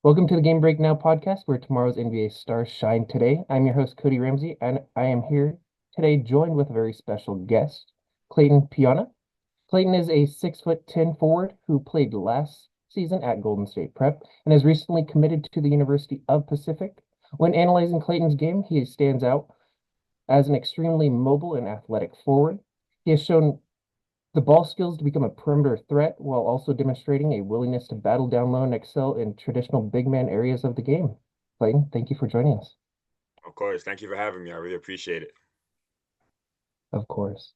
Welcome to the Gamebreak Now podcast, where tomorrow's NBA stars shine today. I'm your host, Cody Ramsey, and I am here today joined with a very special guest, Clayton Mpiana. Clayton is a 6'10" forward who played last season at Golden State Prep and has recently committed to the University of Pacific. When analyzing Clayton's game, he stands out as an extremely mobile and athletic forward. He has shown the ball skills to become a perimeter threat while also demonstrating a willingness to battle down low and excel in traditional big man areas of the game. Clayton, thank you for joining us. Of course. Thank you for having me. I really appreciate it. Of course.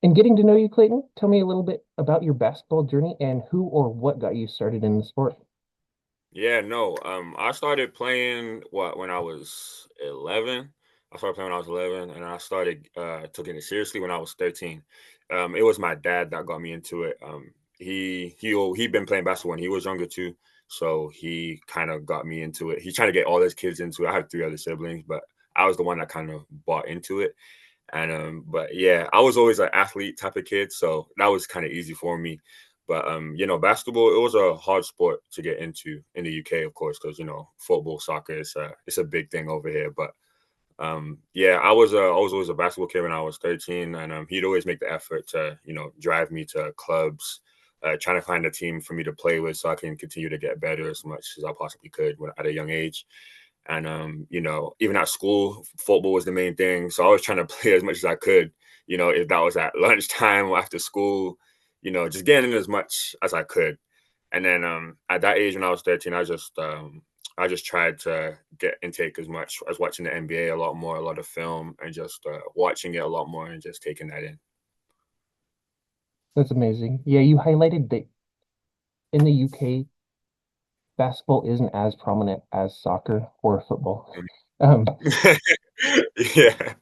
In getting to know you, Clayton, tell me a little bit about your basketball journey and who or what got you started in the sport. Yeah, no. I started playing when I was 11. I started playing when I was 11, and I started taking it seriously when I was 13. It was my dad that got me into it. He'd been playing basketball when he was younger too, so he kind of got me into it. He's trying to get all his kids into it. I have three other siblings, but I was the one that kind of bought into it. And but yeah, I was always an athlete type of kid, so that was kind of easy for me. But basketball, it was a hard sport to get into in the UK, of course, because football, soccer is it's a big thing over here. But yeah, I was always a basketball kid when I was 13, and he'd always make the effort to drive me to clubs, trying to find a team for me to play with so I can continue to get better as much as I possibly could at a young age. And even at school, football was the main thing. So I was trying to play as much as I could, if that was at lunchtime or after school, just getting in as much as I could. And then at that age when I was 13, I just tried to get intake as much as watching the NBA a lot more, a lot of film, and just watching it a lot more and just taking that in. That's amazing. Yeah, you highlighted that in the UK, basketball isn't as prominent as soccer or football. Um, Yeah.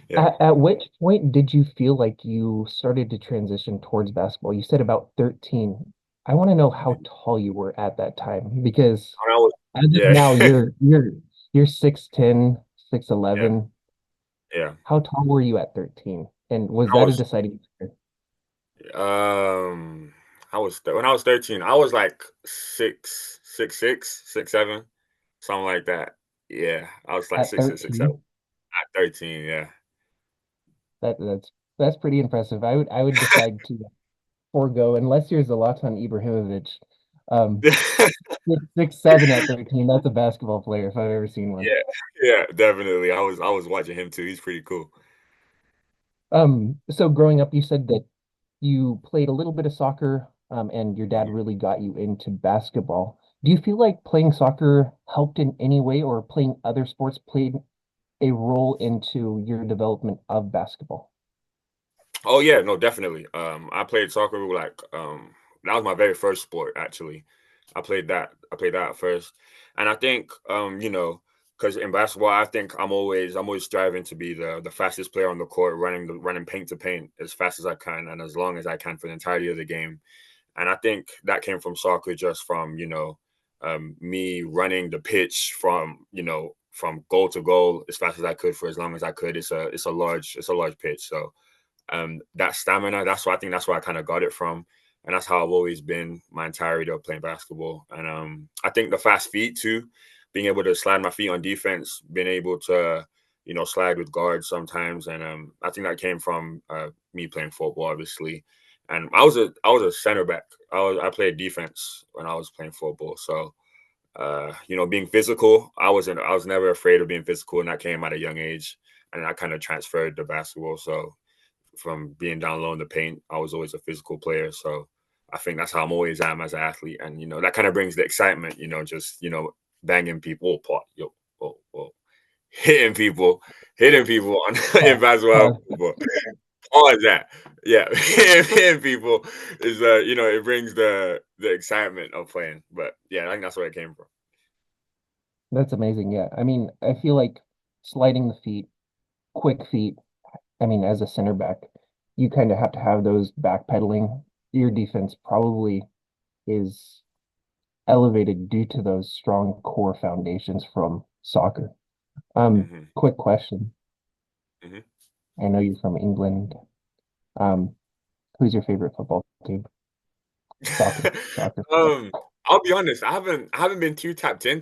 Yeah. at which point did you feel like you started to transition towards basketball? You said about 13. I want to know how tall you were at that time because When I was, as of yeah. now you're 6'10", Yeah. 6'11". Yeah. How tall were you at 13? And was I that a was deciding factor? Um, when I was 13, I was like 6'6", 6'7", something like that. Yeah, I was like At 6'6", 6'7" 13? at 13. Yeah. That's pretty impressive. I would decide to forego unless you're Zlatan Ibrahimovic. Um, 6'7" at 13. That's a basketball player if I've ever seen one. Yeah, yeah, definitely. I was watching him too. He's pretty cool. So growing up, you said that you played a little bit of soccer, and your dad really got you into basketball. Do you feel like playing soccer helped in any way, or playing other sports played a role into your development of basketball? Oh yeah, no, definitely. I played soccer that was my very first sport actually. I played that first. And I think because in basketball I think I'm always striving to be the fastest player on the court, running paint to paint as fast as I can and as long as I can for the entirety of the game. And I think that came from soccer just from, me running the pitch from goal to goal as fast as I could for as long as I could. It's a large pitch. So that stamina, that's where I kind of got it from. And that's how I've always been my entirety of playing basketball. And I think the fast feet too, being able to slide my feet on defense, being able to, slide with guards sometimes. And I think that came from me playing football, obviously. And I was a center back. I played defense when I was playing football. So being physical, I was never afraid of being physical, and that came at a young age. And I kind of transferred to basketball. So from being down low in the paint, I was always a physical player. So I think that's how I'm always am as an athlete. And that kind of brings the excitement, just banging people, yo, oh, hitting people, hitting people on in Pause, basketball. pause. All of that. Yeah. Hitting people is it brings the excitement of playing. But yeah, I think that's where it came from. That's amazing. Yeah. I mean, I feel like sliding the feet, quick feet. I mean, as a center back, you kind of have to have those backpedaling. Your defense probably is elevated due to those strong core foundations from soccer. Hmm. Quick question. Hmm. I know you're from England. Um, who's your favorite football team? Soccer, soccer football. um I'll be honest, I haven't been too tapped in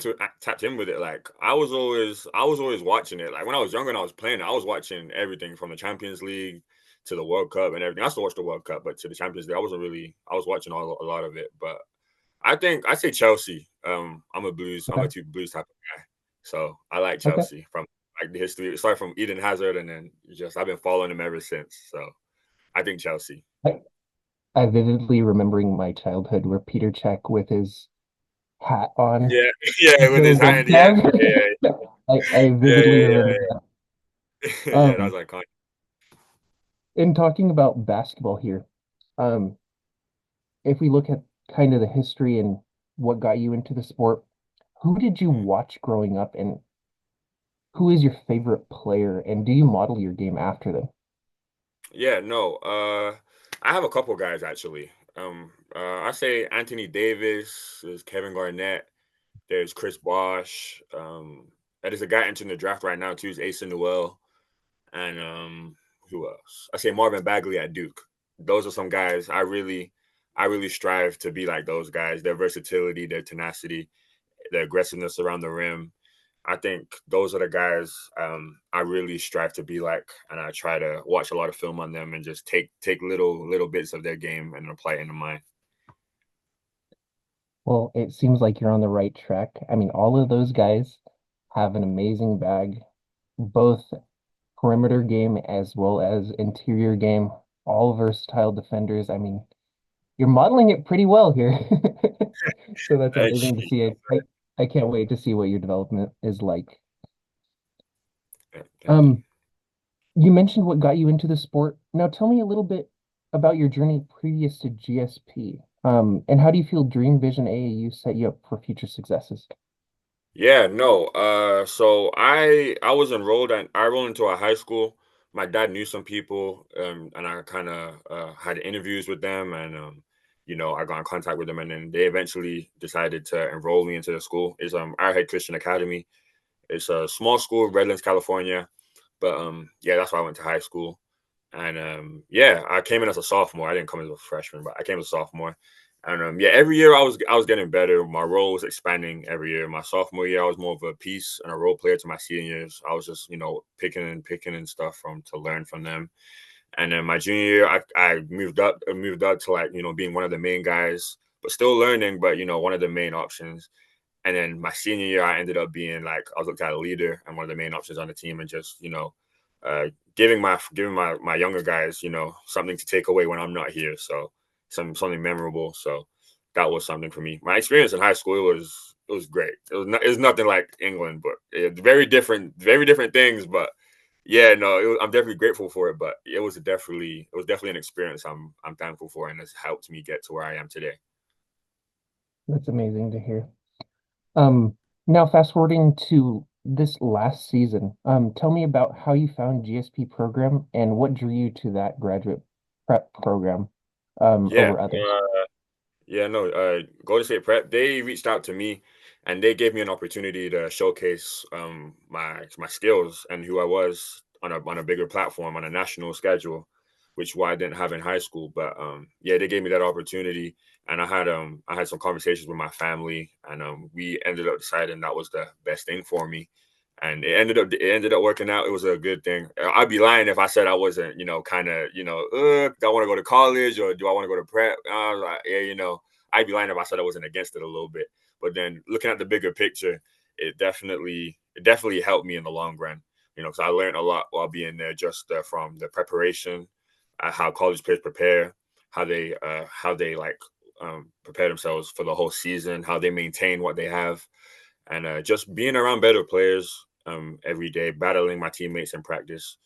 with it. Like I was always watching it. Like when I was younger and I was playing, I was watching everything from the Champions League to the World Cup and everything. I still watch the World Cup, but to the Champions League, I was watching a lot of it. But I say Chelsea. I'm a Okay. two Blues type of guy. So I like Okay. Chelsea from like the history. It started from Eden Hazard and then just I've been following him ever since. So I think Chelsea. I, I vividly remembering my childhood where Peter Check with his hat on, Yeah, yeah, with the his web hand, yeah, cam. yeah, I yeah, vividly yeah, remember yeah, that. yeah. Yeah, Um, that's iconic. in talking about basketball here, um, if we look at kind of the history and what got you into the sport, who did you Mm. watch growing up and who is your favorite player and do you model your game after them? Yeah, no. I have a couple guys actually. I say Anthony Davis, there's Kevin Garnett, there's Chris Bosh. And there's a guy entering the draft right now too, is Asa Newell, and who else? I say Marvin Bagley at Duke. Those are some guys I really strive to be like those guys. Their versatility, their tenacity, their aggressiveness around the rim. I think those are the guys I really strive to be like, and I try to watch a lot of film on them and just take little bits of their game and apply it into mine. Well, it seems like you're on the right track. I mean, all of those guys have an amazing bag, both perimeter game as well as interior game, all versatile defenders. I mean, you're modeling it pretty well here. So that's Thank amazing to you. see. I can't wait to see what your development is like. Thank you. Um, you mentioned what got you into the sport. Now tell me a little bit about your journey previous to GSP. And how do you feel Dream Vision AAU set you up for future successes? Yeah, no. So I was enrolled and I enrolled into a high school. My dad knew some people, and I kind of had interviews with them, and I got in contact with them, and then they eventually decided to enroll me into the school. Is Arrowhead Christian Academy. It's a small school, Redlands, California, but yeah, that's why I went to high school. And yeah, I came in as a sophomore. I didn't come as a freshman, but I came as a sophomore. And yeah, every year I was getting better. My role was expanding every year. My sophomore year, I was more of a piece and a role player to my seniors. I was just picking and stuff from to learn from them. And then my junior year, I moved up to like being one of the main guys, but still learning, but one of the main options. And then my senior year, I ended up being like I was looked at a leader and one of the main options on the team, and just uh, giving my younger guys something to take away when I'm not here. So something memorable. So that was something for me. My experience in high school it was great. It was nothing like England, but very different things. But yeah, no, I'm definitely grateful for it. But it was definitely an experience I'm thankful for, and it's helped me get to where I am today. That's amazing to hear. Um, Now fast forwarding to this last season, tell me about how you found GSP program and what drew you to that graduate prep program, Yeah, over others. yeah, no. Golden State Prep. They reached out to me, and they gave me an opportunity to showcase my skills and who I was on a bigger platform on a national schedule, which why I didn't have in high school. But yeah, they gave me that opportunity, and I had some conversations with my family, and we ended up deciding that was the best thing for me. And it ended up working out. It was a good thing. I'd be lying if I said I wasn't, kind of, do I want to go to college or do I want to go to prep? I was like, yeah, I'd be lying if I said I wasn't against it a little bit. But then looking at the bigger picture, it definitely helped me in the long run. Because I learned a lot while being there, just from the preparation, how college players prepare, how they like prepare themselves for the whole season, how they maintain what they have, and just being around better players every day, battling my teammates in practice,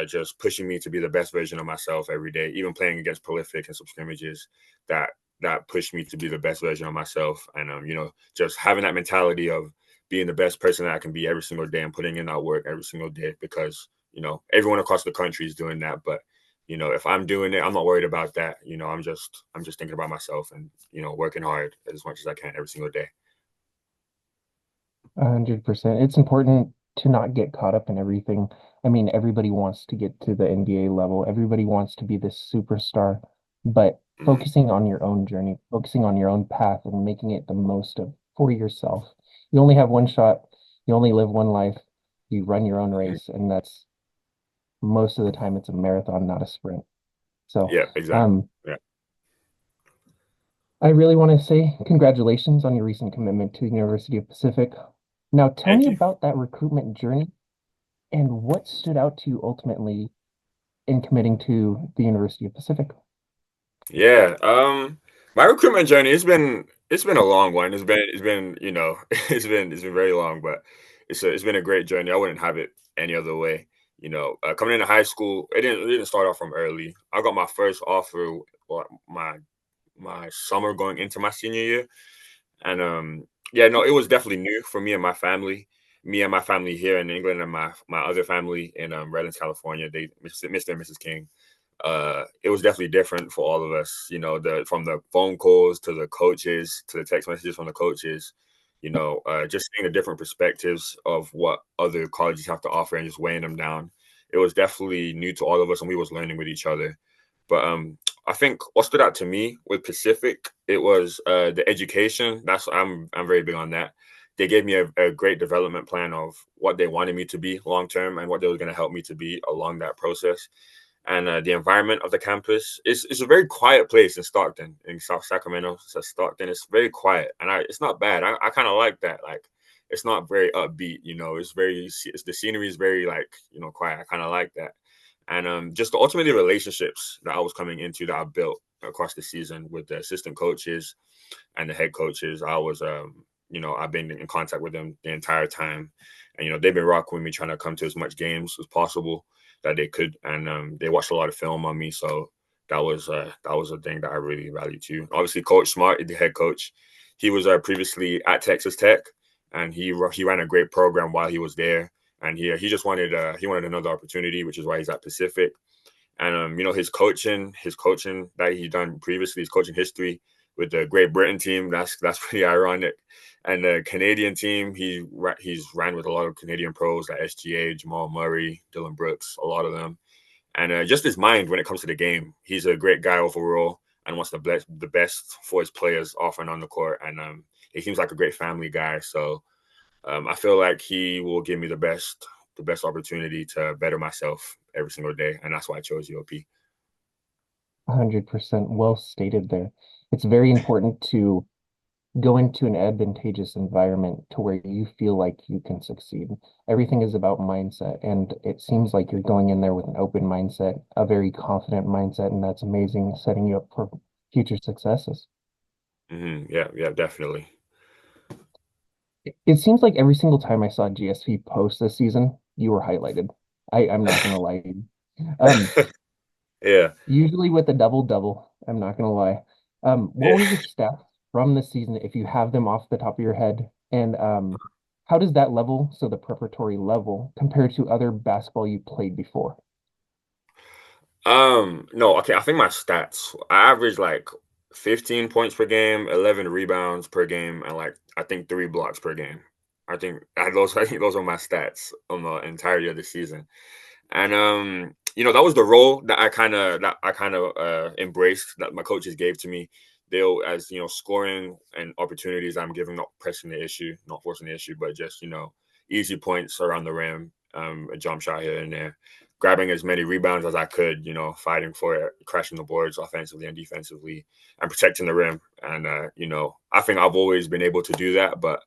just pushing me to be the best version of myself every day. Even playing against prolific and some scrimmages, that that pushed me to be the best version of myself. And just having that mentality of being the best person that I can be every single day and putting in that work every single day, because everyone across the country is doing that. But if I'm doing it, I'm not worried about that. I'm just thinking about myself and working hard as much as I can every single day. 100%. It's important to not get caught up in everything. I mean, everybody wants to get to the NBA level. Everybody wants to be this superstar, but Hmm. focusing on your own journey, focusing on your own path and making it the most of for yourself. You only have one shot, you only live one life, you run your own Hmm. race, and that's most of the time it's a marathon, not a sprint. So, Yeah, exactly. um, Yeah, I really want to say congratulations on your recent commitment to the University of Pacific. Now, tell thank me you. about that recruitment journey and what stood out to you ultimately in committing to the University of Pacific. Yeah. My recruitment journey, it's been a long one. It's been it's been very long, but it's been a great journey. I wouldn't have it any other way. Coming into high school, it didn't start off from early. I got my first offer, well, my summer going into my senior year. And yeah, no, it was definitely new for me and my family. Me and my family here in England, and my other family in Redlands, California. They Mr. and Mrs. King. It was definitely different for all of us. The from the phone calls to the coaches to the text messages from the coaches. Just seeing the different perspectives of what other colleges have to offer and just weighing them down. It was definitely new to all of us, and we was learning with each other. But I think what stood out to me with Pacific, it was the education. I'm very big on that. They gave me a great development plan of what they wanted me to be long term and what they were going to help me to be along that process. And the environment of the campus is a very quiet place in Stockton, in South Sacramento. So Stockton, it's very quiet, and it's not bad. I kind of like that. Like, it's not very upbeat. It's the scenery is very, like, quiet. I kind of like that. And just ultimately relationships that I was coming into that I built across the season with the assistant coaches and the head coaches. I've been in contact with them the entire time, and they've been rocking with me, trying to come to as much games as possible that they could, and they watched a lot of film on me, so that was a thing that I really value too. Obviously, Coach Smart, the head coach, he was previously at Texas Tech, and he ran a great program while he was there, and he just wanted another opportunity, which is why he's at Pacific. And his coaching that he done previously, his coaching history with the Great Britain team, that's pretty ironic. And the Canadian team, he's ran with a lot of Canadian pros like SGA, Jamal Murray, Dylan Brooks, a lot of them. And just his mind when it comes to the game, he's a great guy overall and wants the best for his players off and on the court. And he seems like a great family guy. So I feel like he will give me the best opportunity to better myself every single day, and that's why I chose UOP. 100% well stated there. It's very important to go into an advantageous environment to where you feel like you can succeed. Everything is about mindset, and it seems like you're going in there with an open mindset, a very confident mindset, and that's amazing, setting you up for future successes. Yeah, yeah, definitely. It seems like every single time I saw GSV post this season, you were highlighted. I'm not gonna lie. Um, Yeah, Usually with a double double, I'm not gonna lie. What yeah. were your stats from the season, if you have them off the top of your head? And how does that level, so the preparatory level, compare to other basketball you played before? No, okay. I think my stats. I average like 15 points per game, 11 rebounds per game, and like I think 3 blocks per game. I think those are my stats on the entirety of the season. And that was the role that I kind of embraced that my coaches gave to me. They'll as scoring and opportunities I'm giving, not pressing the issue, not forcing the issue, but just easy points around the rim, a jump shot here and there, grabbing as many rebounds as I could, fighting for it, crashing the boards offensively and defensively, and protecting the rim. And I think I've always been able to do that, but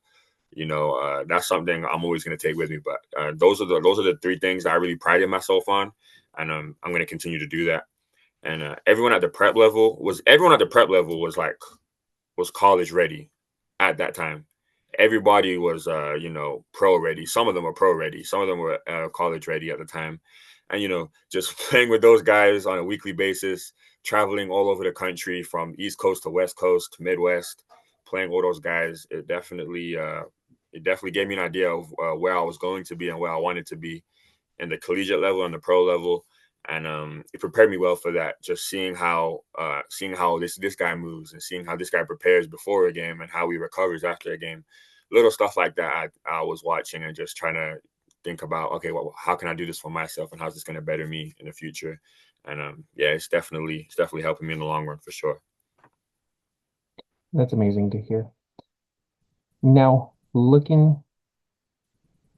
that's something I'm always going to take with me. But those are the 3 things that I really prided myself on, and I'm going to continue to do that. And everyone at the prep level was college ready at that time. Everybody was pro ready. Some of them were pro ready. Some of them were college ready at the time, and just playing with those guys on a weekly basis, traveling all over the country from East Coast to West Coast to Midwest, playing all those guys, it definitely gave me an idea of where I was going to be and where I wanted to be in the collegiate level and the pro level. And it prepared me well for that. Just seeing how this guy moves and seeing how this guy prepares before a game and how he recovers after a game, little stuff like that. I was watching and just trying to think about, okay, well, how can I do this for myself and how's this going to better me in the future? And yeah, it's definitely helping me in the long run for sure. That's amazing to hear. Now, looking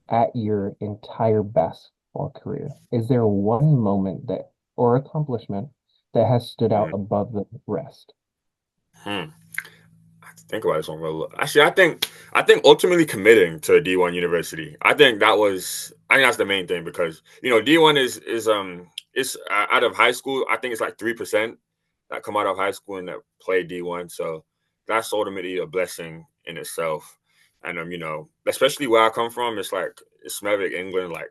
at your entire basketball career, is there one moment that or accomplishment that has stood out Mm. above the rest? Hmm. I have to think about this one real. Actually, I think ultimately committing to D1 university. I think that's the main thing because D1 is out of high school. I think it's like 3% that come out of high school and that play D1. So that's ultimately a blessing in itself. And especially where I come from, it's Smethwick, England. Like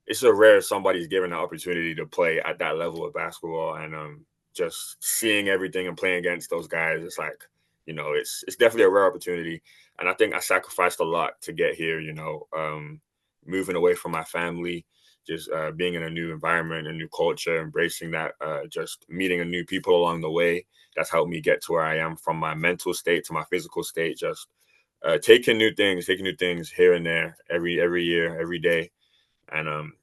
it's so rare somebody's given the opportunity to play at that level of basketball, and just seeing everything and playing against those guys, it's like it's definitely a rare opportunity. And I think I sacrificed a lot to get here. Moving away from my family, just being in a new environment, a new culture, embracing that, just meeting a new people along the way. That's helped me get to where I am, from my mental state to my physical state. Just taking new things here and there, every year, every day, and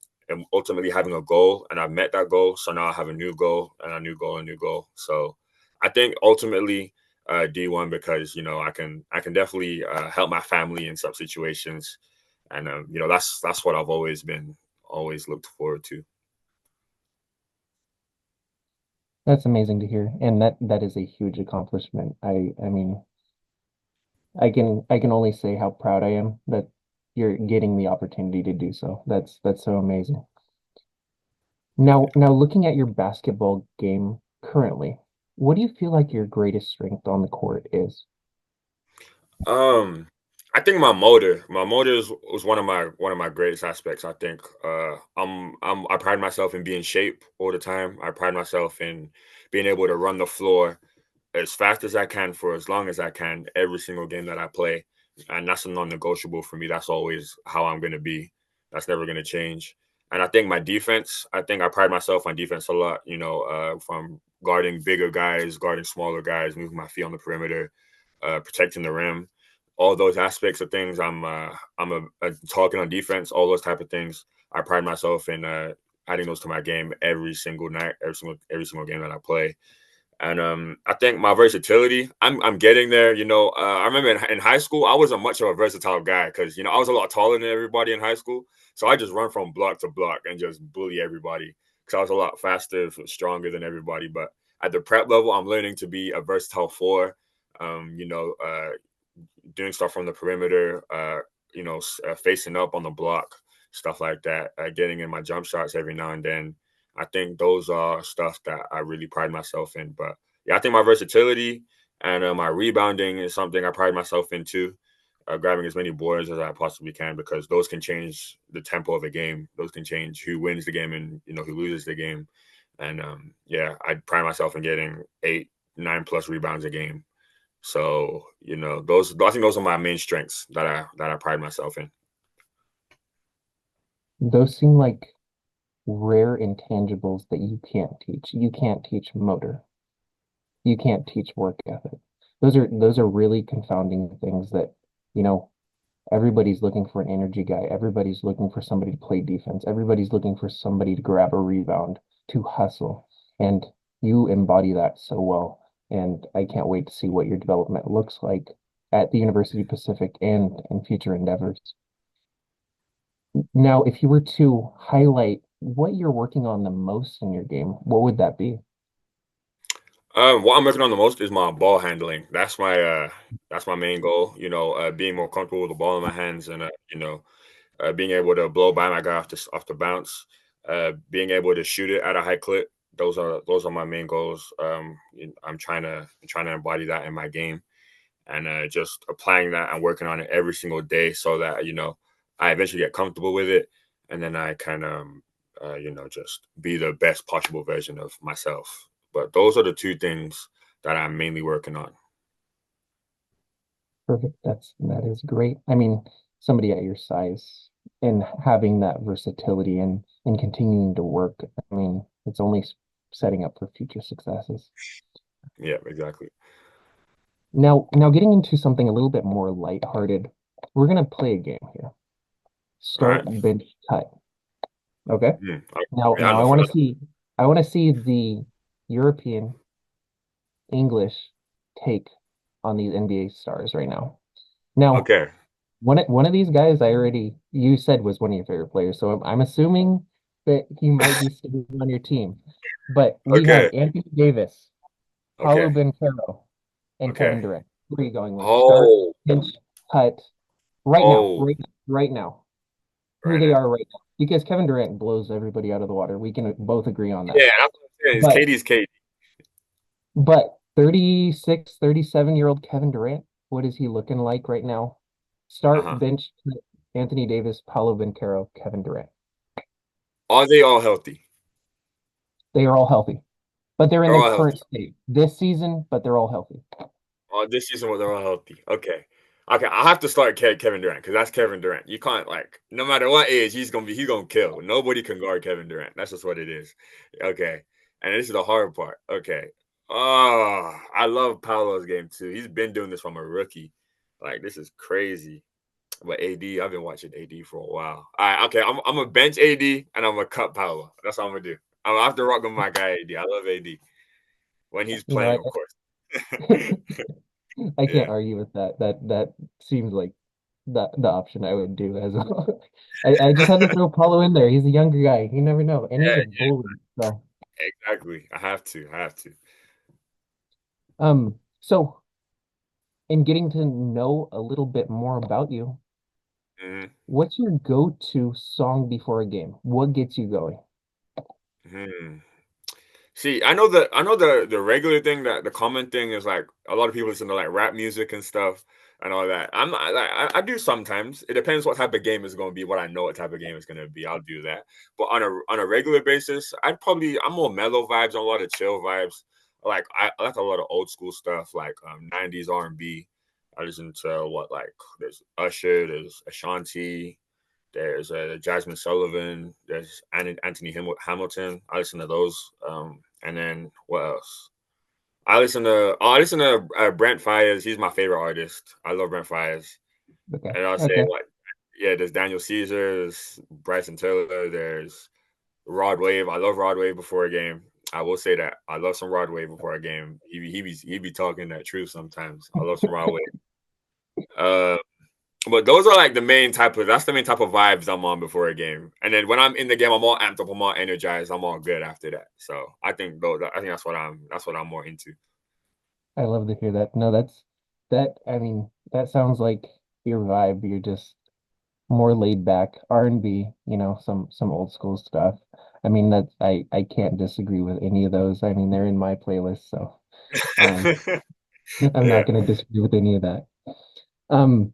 ultimately having a goal, and I've met that goal. So now I have a new goal and a new goal and a new goal. So I think ultimately D1, because I can definitely help my family in some situations, and that's what I've always looked forward to. That's amazing to hear, and that is a huge accomplishment. I mean, I can only say how proud I am that you're getting the opportunity to do so. That's so amazing. Now looking at your basketball game currently, what do you feel like your greatest strength on the court is? Um, I think my motor was one of my greatest aspects. I think I pride myself in being in shape all the time. I pride myself in being able to run the floor as fast as I can for as long as I can every single game that I play. And that's a non-negotiable for me. That's always how I'm gonna be. That's never gonna change. And I think my defense, I think I pride myself on defense a lot, from guarding bigger guys, guarding smaller guys, moving my feet on the perimeter, protecting the rim. All those aspects of things, I'm talking on defense, all those type of things. I pride myself in adding those to my game every single night, every single game that I play. And I think my versatility, I'm getting there. I remember in high school, I wasn't much of a versatile guy because I was a lot taller than everybody in high school. So I just run from block to block and just bully everybody because I was a lot faster, stronger than everybody. But at the prep level, I'm learning to be a versatile four. Um, you know, uh, Doing stuff from the perimeter, facing up on the block, stuff like that, getting in my jump shots every now and then. I think those are stuff that I really pride myself in. But yeah, I think my versatility and my rebounding is something I pride myself in too. Grabbing as many boards as I possibly can, because those can change the tempo of a game. Those can change who wins the game and who loses the game. And yeah, I pride myself in getting 8, 9+ rebounds a game. So, I think those are my main strengths that I pride myself in. Those seem like rare intangibles that you can't teach. You can't teach motor. You can't teach work ethic. Those are really confounding things that, you know, everybody's looking for an energy guy. Everybody's looking for somebody to play defense. Everybody's looking for somebody to grab a rebound, to hustle. And you embody that so well. And I can't wait to see what your development looks like at the University of Pacific and in future endeavors. Now, if you were to highlight what you're working on the most in your game, what would that be? What I'm working on the most is my ball handling. That's my main goal. Being more comfortable with the ball in my hands, and being able to blow by my guy off the bounce, being able to shoot it at a high clip. Those are my main goals. I'm trying to embody that in my game, and just applying that and working on it every single day, so that I eventually get comfortable with it, and then I can just be the best possible version of myself. But those are the two things that I'm mainly working on. Perfect. That is great. I mean, somebody at your size and having that versatility and continuing to work, I mean, it's only setting up for future successes. Yeah, exactly. Now getting into something a little bit more lighthearted, we're gonna play a game here. All Start, right. bench, cut. Okay. Mm, Now yeah, I now I love want to that. see. I want to see the European English take on these NBA stars right now. Now, Okay. one of these guys you said was one of your favorite players, so I'm assuming that he might be still on your team. But we have Okay. Anthony Davis, Paolo Okay. Banchero, and Okay. Kevin Durant. Who are you going with? Start, Oh. bench, cut, right now, Oh. right now. Who Right they now. are right now. Because Kevin Durant blows everybody out of the water. We can both agree on that. Yeah, that's what I'm saying. It's But KD's KD. but 36, 37-year-old Kevin Durant, what is he looking like right now? Start, Uh-huh. bench, Anthony Davis, Paolo Banchero, Kevin Durant. Are they all healthy? They are all healthy, but they're in They're their all healthy. current state this season, but they're all healthy. Oh, this season they're all healthy. Okay. Okay, I have to start Kevin Durant because that's Kevin Durant. You can't like no matter what age he's gonna kill. Nobody can guard Kevin Durant. That's just what it is. Okay, and this is the hard part. Okay. Oh, I love Paolo's game too. He's been doing this from a rookie. Like this is crazy. But AD, I've been watching AD for a while. All right, okay, I'm a bench AD and I'm a cut Paolo. That's what I'm gonna do. I'm after rocking my guy AD. I love AD when he's You know, playing, of course. I can't Yeah. argue with that. That seems like the option I would do as well. I just had to throw Paulo in there. He's a younger guy. You never know. And he's a Yeah, bully. So exactly. I have to. I have to. so in getting to know a little bit more about you, Hmm. what's your go-to song before a game? What gets you going? Hmm. See, I know the regular thing that the common thing is like a lot of people listen to like rap music and stuff and all that. I'm not like I do sometimes. It depends what type of game it's going to be. What I know what type of game it's going to be. I'll do that. But on a regular basis, I'm more mellow vibes, on a lot of chill vibes. I like a lot of old school stuff like 90s R&B. I listen to what like there's Usher, there's Ashanti, there's Jasmine Sullivan. There's Anthony Hamilton. I listen to those. And then what else? I listen to Brent Fayez. He's my favorite artist. I love Brent Fayez. Okay. And I'll say Okay. like, yeah, there's Daniel Caesar, there's Bryson Tiller, there's Rod Wave. I love Rod Wave before a game. I will say that I love some Rod Wave before a game. He be talking that truth sometimes. I love some Rod Wave. Uh, But those are like that's the main type of vibes I'm on before a game. And then when I'm in the game, I'm all amped up, I'm all energized, I'm all good after that. So I think that's what I'm more into. I love to hear that. No, I mean, that sounds like your vibe. You're just more laid back R&B, some old school stuff. I mean, I can't disagree with any of those. I mean, they're in my playlist, so um I'm Yeah. not going to disagree with any of that. Um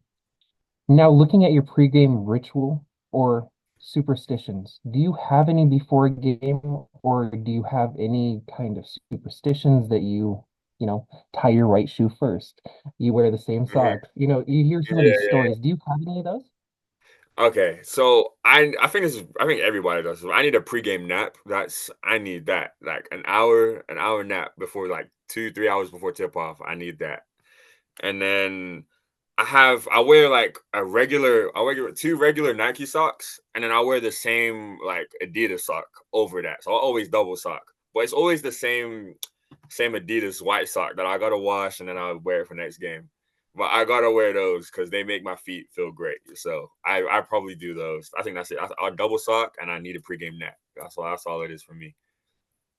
Now looking at your pregame ritual or superstitions, do you have any before a game or do you have any kind of superstitions that tie your right shoe first? You wear the same Mhm. socks. You hear some of Yeah, these yeah. stories. Do you have any of those? Okay, so I think everybody does. I need a pregame nap. I need that like an hour nap before like 2 3 hours before tip off. I need that. And then I wear two regular Nike socks, and then I wear the same like Adidas sock over that. So I always double sock, but it's always the same Adidas white sock that I gotta wash and then I wear it for next game. But I gotta wear those because they make my feet feel great. So I probably do those. I think that's it. I'll double sock and I need a pregame nap. That's all it is for me.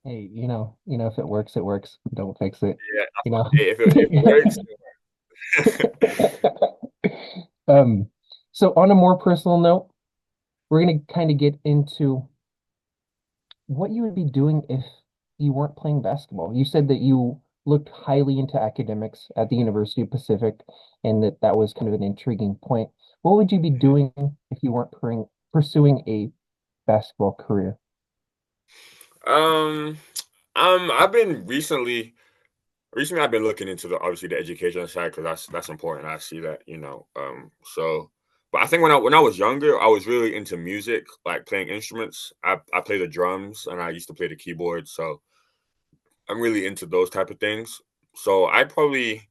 Hey, if it works, it works. Don't fix it. Yeah, You know. hey, if it works, Um, so on a more personal note, we're gonna kind of get into what you would be doing if you weren't playing basketball. You said that you looked highly into academics at the University of Pacific and that was kind of an intriguing point. What would you be doing if you weren't pursuing a basketball career? um, I've been recently I've been looking into the obviously the education side because that's important. I see that, so but I think when I was younger, I was really into music, like playing instruments. I play the drums and I used to play the keyboard, so I'm really into those type of things. So I'd probably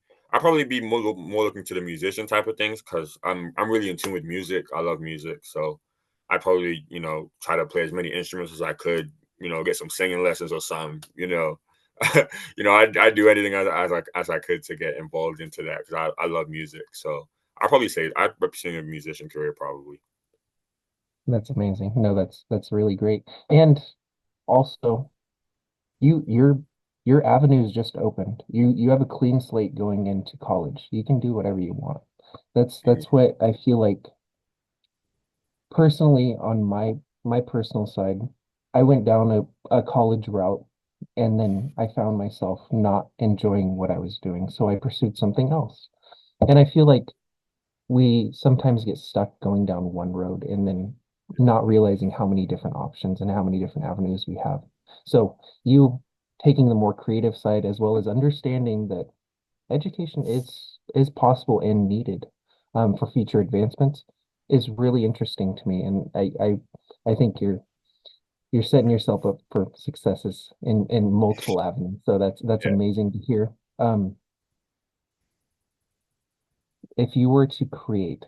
be more looking to the musician type of things because I'm really in tune with music. I love music, so I'd probably try to play as many instruments as I could. get some singing lessons or something. I do anything as I could to get involved into that because I love music. So I'll probably say I'd represent a musician career probably. That's amazing. No, that's really great. And also, you your avenues just opened. You have a clean slate going into college. You can do whatever you want. Mhm. That's what I feel like personally on my personal side. I went down a college route and then I found myself not enjoying what I was doing. So I pursued something else. And I feel like we sometimes get stuck going down one road and then not realizing how many different options and how many different avenues we have. So you taking the more creative side as well as understanding that education is possible and needed for future advancements is really interesting to me. And I think you're setting yourself up for successes in multiple avenues. So that's Yeah. amazing to hear. If you were to create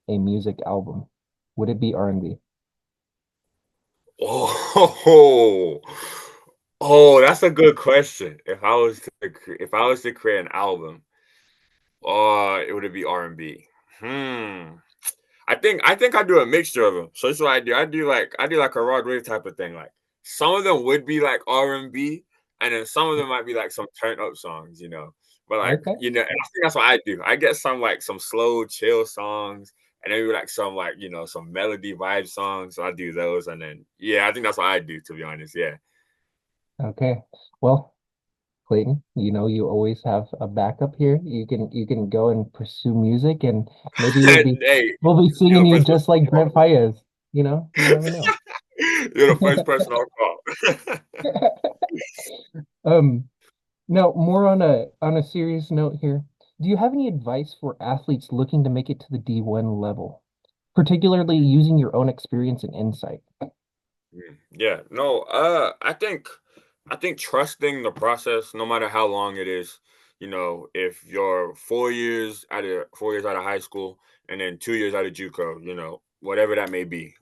a music album, would it be R&B? Oh, oh, that's a good question. If I was to create an album, it would be R&B. Hmm. I think I do a mixture of them. So that's what I do. I do like a Rod Wave type of thing. Like some of them would be like R&B, and then some of them might be like some turn up songs. But like Okay. and I think that's what I do. I get some slow chill songs, and maybe like some some melody vibe songs. So I do those, and then yeah, I think that's what I do to be honest. Yeah. Okay. Well, Clayton, you always have a backup here. You can go and pursue music and maybe Hey, we'll be you're singing the you first person just like I'll Brent Fayez. You never know. call. You're the first person I'll call. Um, Now, more on a serious note here. Do you have any advice for athletes looking to make it to the D1 level, particularly using your own experience and insight? Yeah, no, I think trusting the process, no matter how long it is, if you're 4 years out of high school and then 2 years out of JUCO, whatever that may be,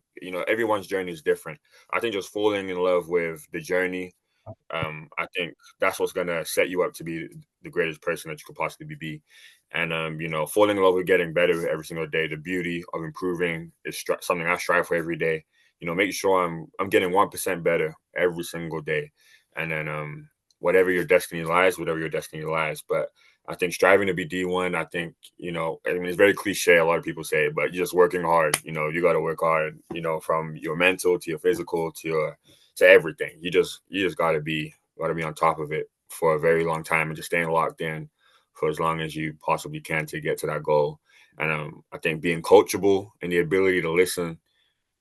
everyone's journey is different. I think just falling in love with the journey, I think that's what's gonna set you up to be the greatest person that you could possibly be. And falling in love with getting better every single day. The beauty of improving is something I strive for every day. Make sure I'm getting 1% better every single day. And then whatever your destiny lies. But I think striving to be D1, I think, I mean it's very cliche, a lot of people say it, but you're just working hard. You gotta work hard, from your mental to your physical to everything. You just gotta be on top of it for a very long time and just staying locked in for as long as you possibly can to get to that goal. And I think being coachable and the ability to listen,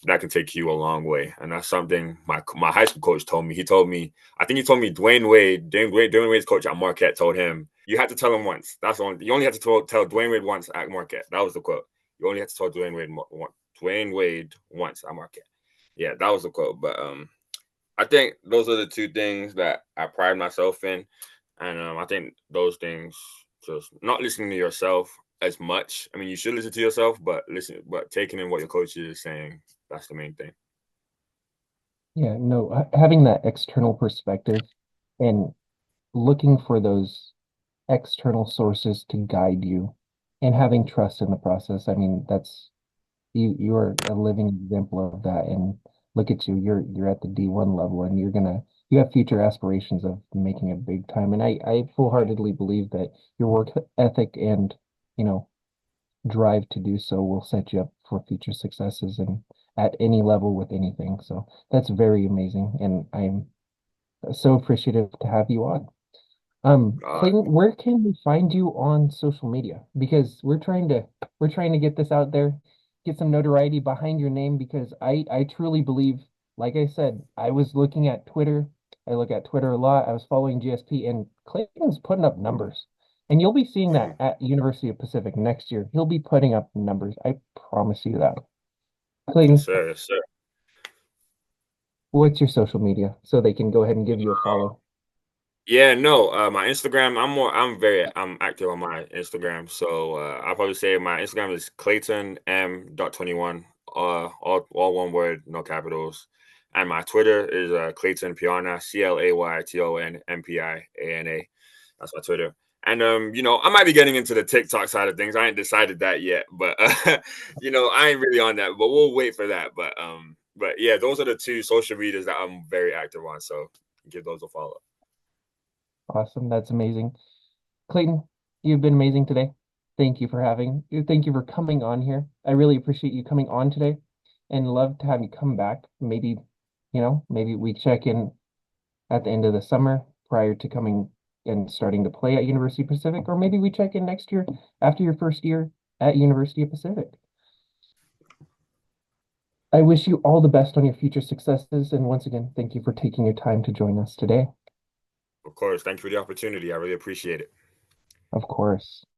that can take you a long way. And that's something my high school coach told me. I think he told me Dwayne Wade's coach at Marquette told him, you had to tell him once. You only had to tell Dwayne Wade once at Marquette. That was the quote. You only had to tell Dwayne Wade once at Marquette. Yeah, that was the quote. But I think those are the two things that I pride myself in, and I think those things, just not listening to yourself as much. I mean, you should listen to yourself, but taking in what your coach is saying. That's the main thing. Yeah, no, having that external perspective and looking for those external sources to guide you and having trust in the process. I mean, that's you are a living example of that. And look at you, you're at the D1 level and you have future aspirations of making it big time. And I full-heartedly believe that your work ethic and, you know, drive to do so will set you up for future successes and at any level with anything. So that's very amazing. And I'm so appreciative to have you on. Uh, Clayton, where can we find you on social media? Because we're trying to get this out there, get some notoriety behind your name because I truly believe, like I said, I was looking at Twitter. I look at Twitter a lot. I was following GSP and Clayton's putting up numbers. And you'll be seeing that mhm. at University of Pacific next year. He'll be putting up numbers. I promise you that. Yes, Clayton, sir. Yes, sir. what's your social media so they can go ahead and give you a follow? Yeah, no, my Instagram, I'm active on my Instagram. So I'll probably say my Instagram is Clayton M.21. All one word, no capitals. And my Twitter is Clayton Mpiana, ClaytonMpiana. That's my Twitter. And I might be getting into the TikTok side of things. I ain't decided that yet, but I ain't really on that. But we'll wait for that. But yeah, those are the two social medias that I'm very active on. So give those a follow. Awesome. That's amazing. Clayton, you've been amazing today. Thank you for coming on here. I really appreciate you coming on today and love to have you come back. Maybe, maybe we check in at the end of the summer prior to coming and starting to play at University Pacific, or maybe we check in next year after your first year at University of Pacific. I wish you all the best on your future successes, and once again, thank you for taking your time to join us today. Of course. Thank you for the opportunity. I really appreciate it. Of course.